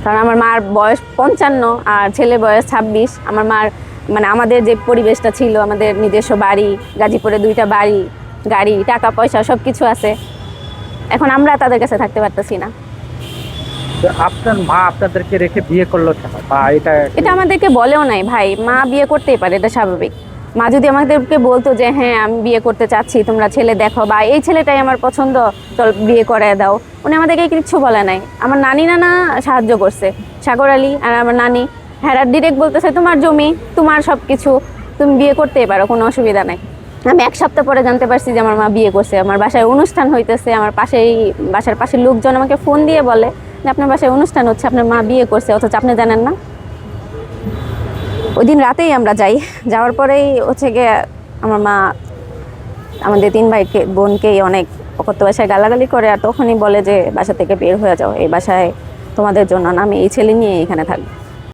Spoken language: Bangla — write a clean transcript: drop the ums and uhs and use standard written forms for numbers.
কারণ আমার মার বয়স 55 আর ছেলে বয়স 26। আমার মার মানে আমাদের যে পরিবেশটা ছিল, আমাদের নিজস্ব বাড়ি, গাজীপুরে 2টা বাড়ি, গাড়ি, টাকা পয়সা সব কিছু আছে। এখন আমরা তাদের কাছে থাকতে পারতেছি না। তো আপনার মা আপনাদেরকে রেখে বিয়ে করলো কেন, বা এটা আমাদেরকে বলেও নাই ভাই। মা বিয়ে করতেই পারে, এটা স্বাভাবিক। মা যদি আমাদেরকে বলতো যে হ্যাঁ আমি বিয়ে করতে চাচ্ছি, তোমরা ছেলে দেখো, বা এই ছেলেটাই আমার পছন্দ, চল বিয়ে করে দাও, উনি আমাদেরকে কিচ্ছু বলে নাই। আমার নানি নানা সাহায্য করছে, সাগর আলী আর আমার নানি। হ্যাঁ, ডিরেক্ট বলতেছে তোমার জমি, তোমার সব কিছু, তুমি বিয়ে করতেই পারো, কোনো অসুবিধা নাই। আমি 1 সপ্তাহ পরে জানতে পারছি যে আমার মা বিয়ে করছে। আমার বাসায় অনুষ্ঠান হইতেছে, আমার বাসার পাশের লোকজন আমাকে ফোন দিয়ে বলে যে আপনার বাসায় অনুষ্ঠান হচ্ছে, আপনার মা বিয়ে করছে, অথচ আপনি জানেন না। ওই দিন রাতেই আমরা যাই। যাওয়ার পরেই হচ্ছে গিয়ে আমার মা আমাদের 3 বোনকেই অনেক অকথ্য ভাষায় গালাগালি করে, আর তখনই বলে যে বাসা থেকে বের হয়ে যাও, এই বাসায় তোমাদের জন্য না, আমি এই ছেলে নিয়ে এখানে থাকবো।